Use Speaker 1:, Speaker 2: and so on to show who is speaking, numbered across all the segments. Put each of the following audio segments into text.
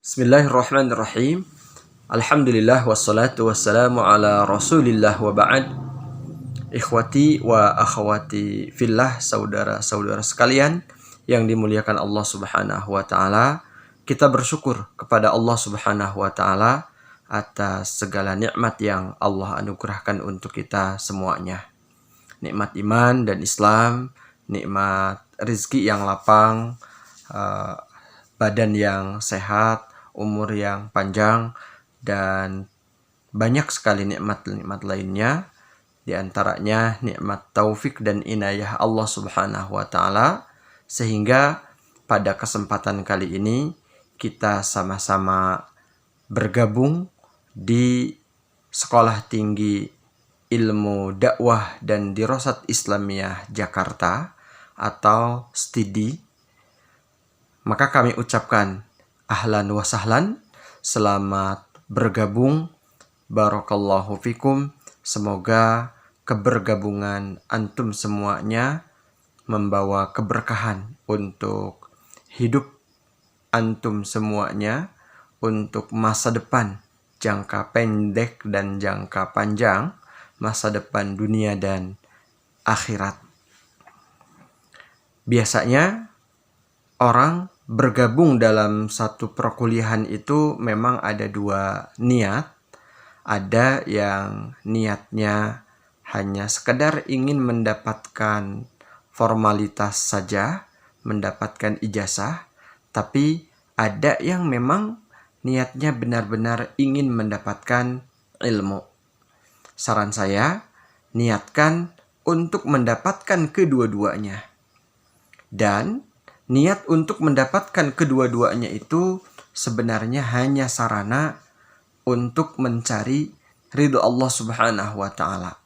Speaker 1: Bismillahirrahmanirrahim. Alhamdulillah wassalatu wassalamu ala Rasulillah wa ba'd. Ikhwati wa akhwati fillah, saudara-saudara sekalian yang dimuliakan Allah Subhanahu wa taala. Kita bersyukur kepada Allah Subhanahu wa taala atas segala nikmat yang Allah anugerahkan untuk kita semuanya. Nikmat iman dan Islam, nikmat rezeki yang lapang, badan yang sehat, umur yang panjang, dan banyak sekali nikmat-nikmat lainnya. Di antaranya nikmat taufik dan inayah Allah Subhanahu wa taala, sehingga pada kesempatan kali ini kita sama-sama bergabung di Sekolah Tinggi Ilmu Dakwah dan Dirasat Islamiyah Jakarta atau STIDI. Maka kami ucapkan ahlan wa sahlan, selamat bergabung, barakallahu fikum. Semoga kebergabungan antum semuanya membawa keberkahan untuk hidup antum semuanya, untuk masa depan jangka pendek dan jangka panjang, masa depan dunia dan akhirat. Biasanya orang bergabung dalam satu perkuliahan itu memang ada dua niat. Ada yang niatnya hanya sekedar ingin mendapatkan formalitas saja, mendapatkan ijazah, tapi ada yang memang niatnya benar-benar ingin mendapatkan ilmu. Saran saya, niatkan untuk mendapatkan kedua-duanya. Dan niat untuk mendapatkan kedua-duanya itu sebenarnya hanya sarana untuk mencari ridho Allah Subhanahu wa taala.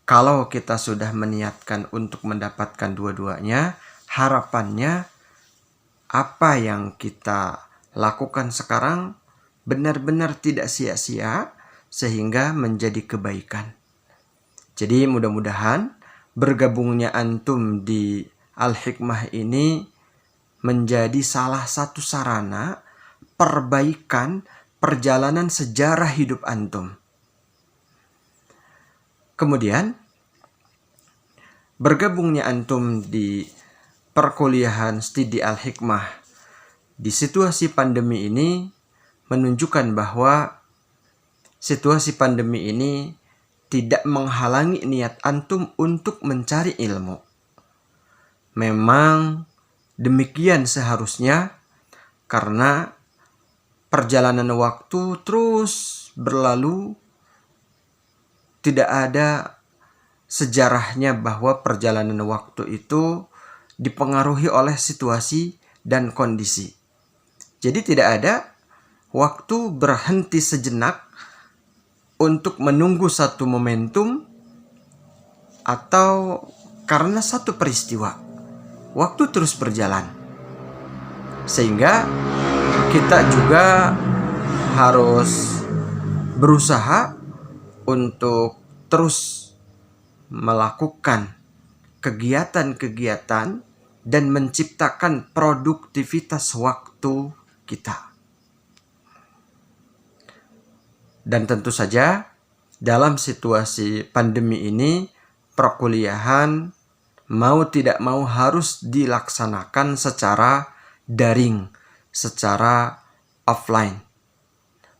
Speaker 1: Kalau kita sudah meniatkan untuk mendapatkan dua-duanya, harapannya apa yang kita lakukan sekarang benar-benar tidak sia-sia sehingga menjadi kebaikan. Jadi mudah-mudahan bergabungnya antum di Al-Hikmah ini menjadi salah satu sarana perbaikan perjalanan sejarah hidup antum. Kemudian, bergabungnya antum di perkuliahan STIDI Al-Hikmah di situasi pandemi ini menunjukkan bahwa situasi pandemi ini tidak menghalangi niat antum untuk mencari ilmu. Memang demikian seharusnya, karena perjalanan waktu terus berlalu, tidak ada sejarahnya bahwa perjalanan waktu itu dipengaruhi oleh situasi dan kondisi. Jadi tidak ada waktu berhenti sejenak untuk menunggu satu momentum atau karena satu peristiwa. Waktu terus berjalan, sehingga kita juga harus berusaha untuk terus melakukan kegiatan-kegiatan dan menciptakan produktivitas waktu kita. Dan tentu saja dalam situasi pandemi ini, perkuliahan mau tidak mau harus dilaksanakan secara daring, secara offline.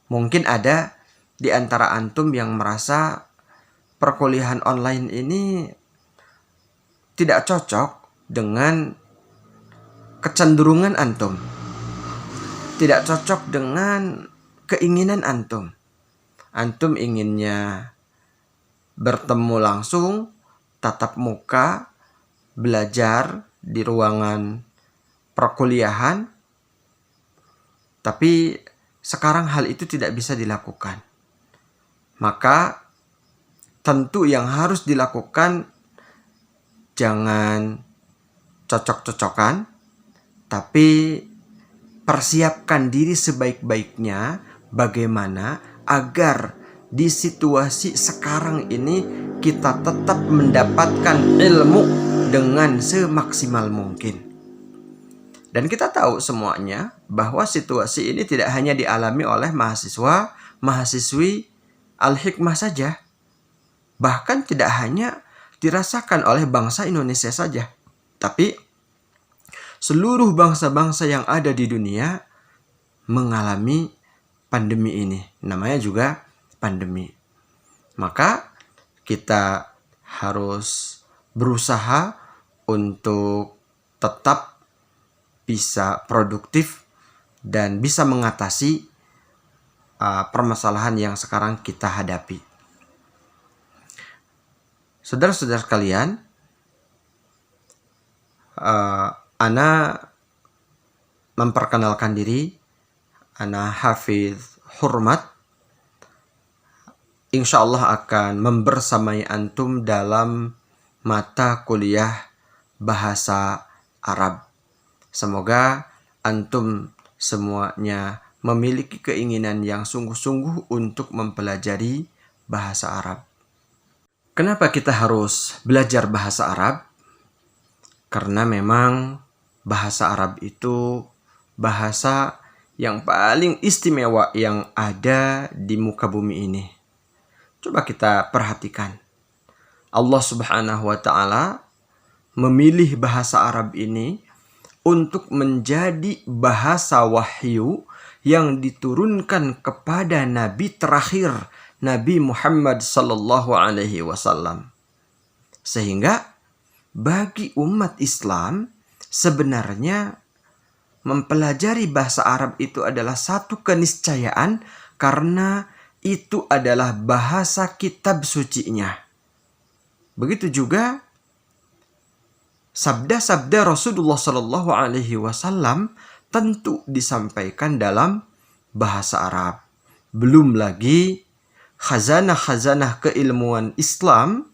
Speaker 1: Mungkin ada di antara antum yang merasa perkuliahan online ini tidak cocok dengan kecenderungan antum, tidak cocok dengan keinginan antum. Antum inginnya bertemu langsung, tatap muka, belajar di ruangan perkuliahan, tapi sekarang hal itu tidak bisa dilakukan. Maka tentu yang harus dilakukan jangan cocok-cocokan, tapi persiapkan diri sebaik-baiknya bagaimana agar di situasi sekarang ini kita tetap mendapatkan ilmu dengan semaksimal mungkin. Dan kita tahu semuanya bahwa situasi ini tidak hanya dialami oleh mahasiswi Al-Hikmah saja. Bahkan tidak hanya dirasakan oleh bangsa Indonesia saja. Tapi seluruh bangsa-bangsa yang ada di dunia mengalami pandemi ini. Namanya juga pandemi. Maka kita harus berusaha untuk tetap bisa produktif dan bisa mengatasi permasalahan yang sekarang kita hadapi. Saudara-saudara sekalian, Ana memperkenalkan diri, Ana Hafiz Hurmat. Insya Allah akan membersamai antum dalam mata kuliah bahasa Arab. Semoga antum semuanya memiliki keinginan yang sungguh-sungguh untuk mempelajari bahasa Arab. Kenapa kita harus belajar bahasa Arab? Karena memang bahasa Arab itu bahasa yang paling istimewa yang ada di muka bumi ini. Coba kita perhatikan. Allah Subhanahu wa Ta'ala memilih bahasa Arab ini untuk menjadi bahasa wahyu yang diturunkan kepada Nabi terakhir, Nabi Muhammad sallallahu alaihi wasallam. Sehingga bagi umat Islam sebenarnya mempelajari bahasa Arab itu adalah satu keniscayaan karena itu adalah bahasa kitab sucinya. Begitu juga sabda-sabda Rasulullah Sallallahu Alaihi Wasallam tentu disampaikan dalam bahasa Arab. Belum lagi khazanah-khazanah keilmuan Islam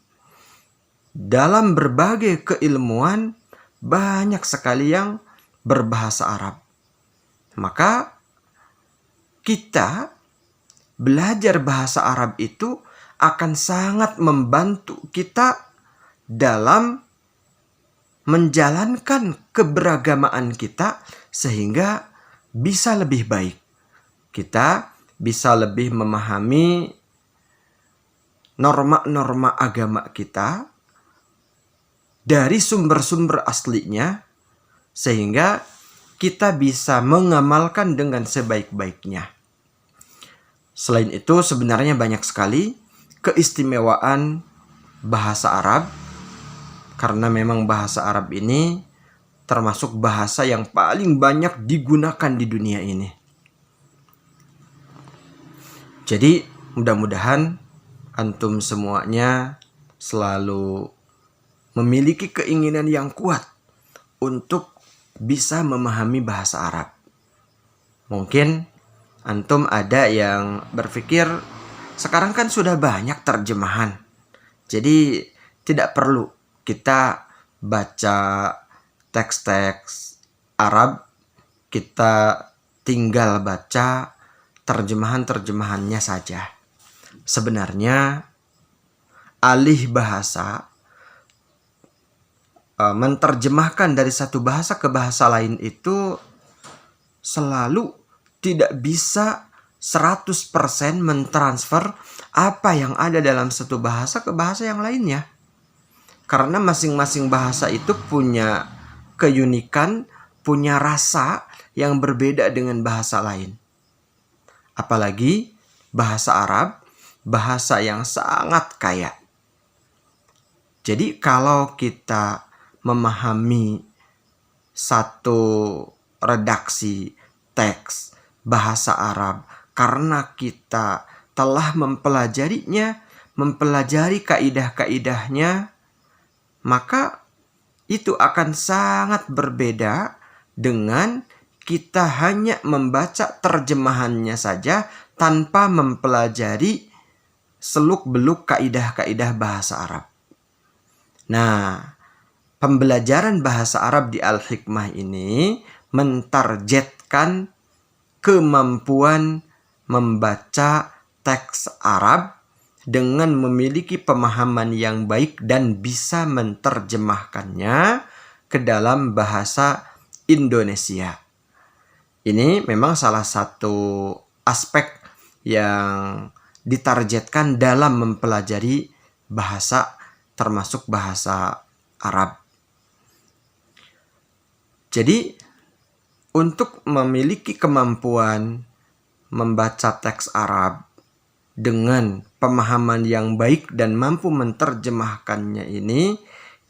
Speaker 1: dalam berbagai keilmuan banyak sekali yang berbahasa Arab. Maka kita belajar bahasa Arab itu akan sangat membantu kita dalam menjalankan keberagamaan kita sehingga bisa lebih baik. Kita bisa lebih memahami norma-norma agama kita dari sumber-sumber aslinya sehingga kita bisa mengamalkan dengan sebaik-baiknya. Selain itu sebenarnya banyak sekali keistimewaan bahasa Arab. Karena memang bahasa Arab ini termasuk bahasa yang paling banyak digunakan di dunia ini. Jadi mudah-mudahan antum semuanya selalu memiliki keinginan yang kuat untuk bisa memahami bahasa Arab. Mungkin antum ada yang berpikir sekarang kan sudah banyak terjemahan. Jadi tidak perlu kita baca teks-teks Arab, kita tinggal baca terjemahan-terjemahannya saja. Sebenarnya alih bahasa, menterjemahkan dari satu bahasa ke bahasa lain itu selalu tidak bisa 100% mentransfer apa yang ada dalam satu bahasa ke bahasa yang lainnya. Karena masing-masing bahasa itu punya keunikan, punya rasa yang berbeda dengan bahasa lain. Apalagi bahasa Arab, bahasa yang sangat kaya. Jadi kalau kita memahami satu redaksi teks bahasa Arab karena kita telah mempelajarinya, mempelajari kaidah-kaidahnya, maka itu akan sangat berbeda dengan kita hanya membaca terjemahannya saja tanpa mempelajari seluk-beluk kaidah-kaidah bahasa Arab. Nah, pembelajaran bahasa Arab di Al-Hikmah ini mentargetkan kemampuan membaca teks Arab dengan memiliki pemahaman yang baik dan bisa menerjemahkannya ke dalam bahasa Indonesia. Ini memang salah satu aspek yang ditargetkan dalam mempelajari bahasa, termasuk bahasa Arab. Jadi, untuk memiliki kemampuan membaca teks Arab dengan pemahaman yang baik dan mampu menerjemahkannya ini,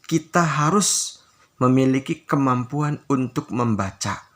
Speaker 1: kita harus memiliki kemampuan untuk membaca.